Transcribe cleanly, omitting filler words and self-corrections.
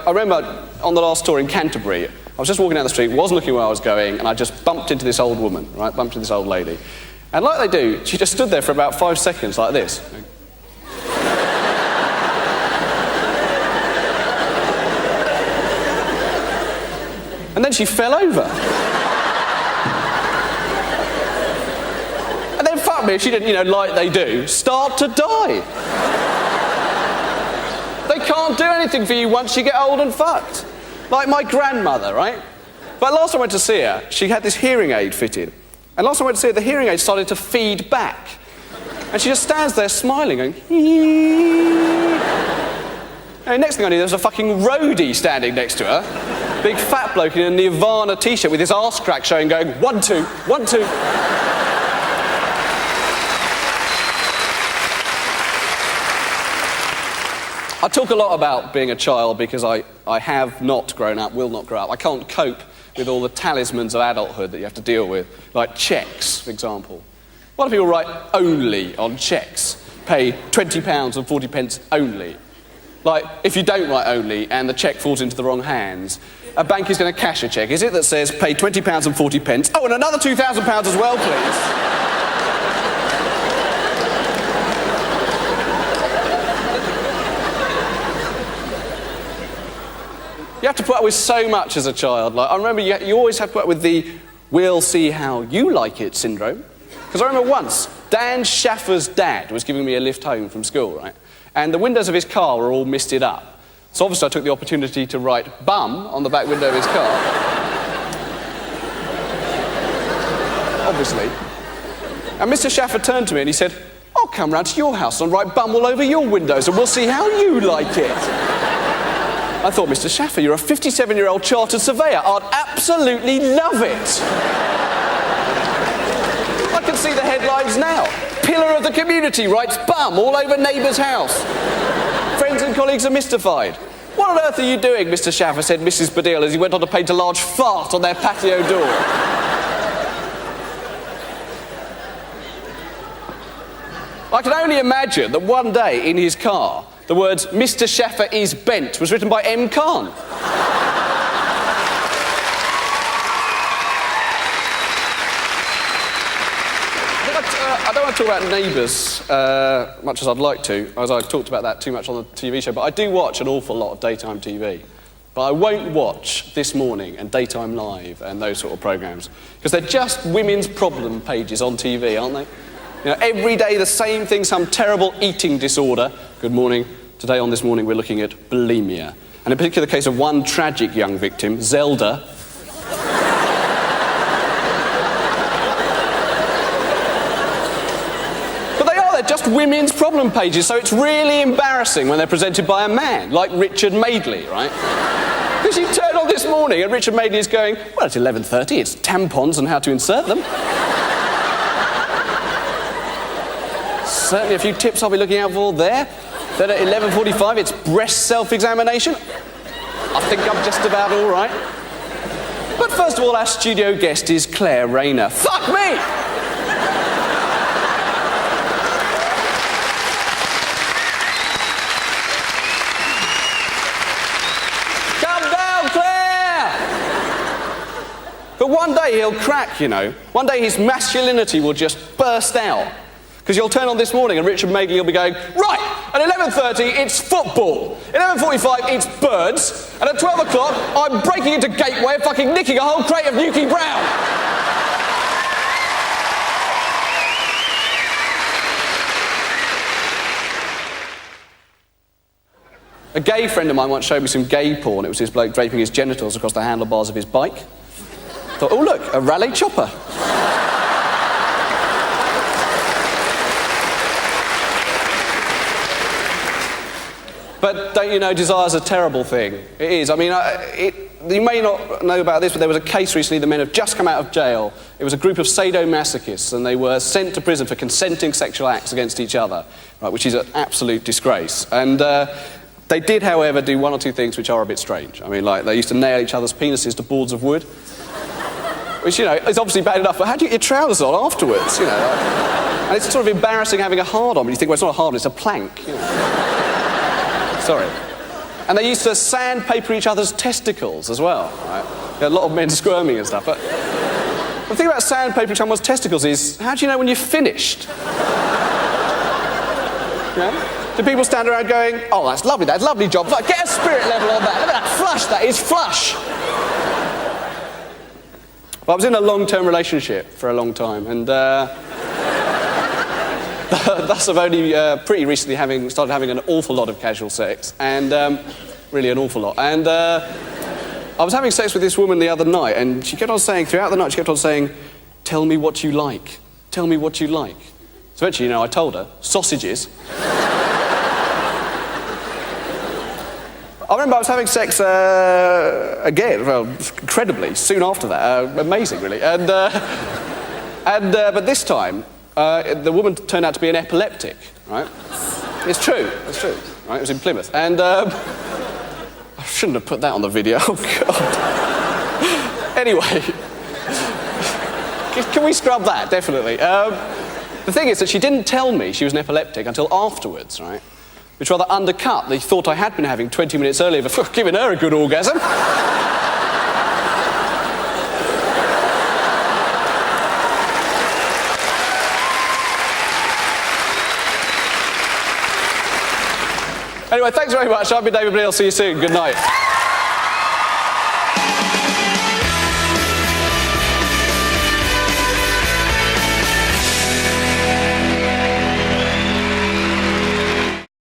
I remember on the last tour in Canterbury, I was just walking down the street, wasn't looking where I was going, and I just bumped into this old woman, right? Bumped into this old lady. And like they do, she just stood there for about 5 seconds like this. And then she fell over. And then, fuck me, if she didn't, you know, like they do, start to die. They can't do anything for you once you get old and fucked. Like my grandmother, right? But last time I went to see her, she had this hearing aid fitted. And last time I went to see her, the hearing aid started to feed back. And she just stands there smiling, going, hee. And next thing I knew, there was a fucking roadie standing next to her. Big fat bloke in a Nirvana t-shirt with his arse crack showing, going, 1, 2, 1, 2. I talk a lot about being a child because I have not grown up, will not grow up. I can't cope with all the talismans of adulthood that you have to deal with, like cheques, for example. A lot of people write only on cheques, pay £20 and 40 pence only. Like, if you don't write only and the cheque falls into the wrong hands, a bank is going to cash a cheque, is it, that says pay £20 and 40 pence? Oh, and another £2,000 as well, please. You have to put up with so much as a child. Like, I remember you always have to put up with the "we'll see how you like it" syndrome. Because I remember once, Dan Schaffer's dad was giving me a lift home from school, right? And the windows of his car were all misted up. So obviously I took the opportunity to write "bum" on the back window of his car. Obviously. And Mr. Schaffer turned to me and he said, "I'll come round to your house and write 'bum' all over your windows and we'll see how you like it." I thought, Mr. Schaffer, you're a 57-year-old chartered surveyor. I'd absolutely love it. I can see the headlines now. Pillar of the community writes "bum" all over neighbour's house. Friends and colleagues are mystified. "What on earth are you doing, Mr. Schaffer?" said Mrs. Baddiel as he went on to paint a large fart on their patio door. I can only imagine that one day in his car, the words "Mr. Schaffer is bent" was written by M. Khan. I don't want to talk about Neighbours much as I'd like to, as I've talked about that too much on the TV show, but I do watch an awful lot of daytime TV. But I won't watch This Morning and Daytime Live and those sort of programmes, because they're just women's problem pages on TV, aren't they? You know, every day the same thing, some terrible eating disorder. Good morning. Today on This Morning we're looking at bulimia. And in particular the case of one tragic young victim, Zelda. But they're just women's problem pages, so it's really embarrassing when they're presented by a man, like Richard Madeley, right? Because you turn on This Morning and Richard Madeley is going, well, it's 11:30, it's tampons and how to insert them. Certainly a few tips I'll be looking out for there. Then at 11:45, it's breast self-examination. I think I'm just about all right. But first of all, our studio guest is Claire Rayner. Fuck me! Come down, Claire! But one day he'll crack, you know. One day his masculinity will just burst out. Because you'll turn on This Morning and Richard Madeley will be going, right, at 11:30 it's football, 11:45 it's birds, and at 12 o'clock I'm breaking into Gateway and fucking nicking a whole crate of Nuki Brown. A gay friend of mine once showed me some gay porn. It was this bloke draping his genitals across the handlebars of his bike. I thought, oh look, a rally chopper. But don't you know, desire's a terrible thing. It is. I mean, you may not know about this, but there was a case recently, the men have just come out of jail. It was a group of sadomasochists, and they were sent to prison for consenting sexual acts against each other, right, which is an absolute disgrace. And they did, however, do one or two things which are a bit strange. I mean, like, they used to nail each other's penises to boards of wood, which, you know, is obviously bad enough, but how do you get your trousers on afterwards, you know? And it's sort of embarrassing having a hard-on, but you think, well, it's not a hard-on, it's a plank, you know. Sorry. And they used to sandpaper each other's testicles as well, right? A lot of men squirming and stuff. But the thing about sandpapering someone's testicles is, how do you know when you're finished? Yeah? Do people stand around going, oh, that's lovely job. Like, get a spirit level on that. Look at that flush, that is flush. But I was in a long-term relationship for a long time, and thus I've only pretty recently started having an awful lot of casual sex, and really an awful lot. And I was having sex with this woman the other night, and she kept on saying, throughout the night, she kept on saying, tell me what you like. Tell me what you like. So eventually, I told her, sausages. I remember I was having sex again, well, incredibly, soon after that. Amazing, really. But this time, the woman turned out to be an epileptic, right? It's true, right? It was in Plymouth. And I shouldn't have put that on the video. Oh, God. Anyway, can we scrub that? Definitely. The thing is that she didn't tell me she was an epileptic until afterwards, right? Which rather undercut the thought I had been having 20 minutes earlier for giving her a good orgasm. Anyway, thanks very much. I've been David Baddiel. See you soon. Good night.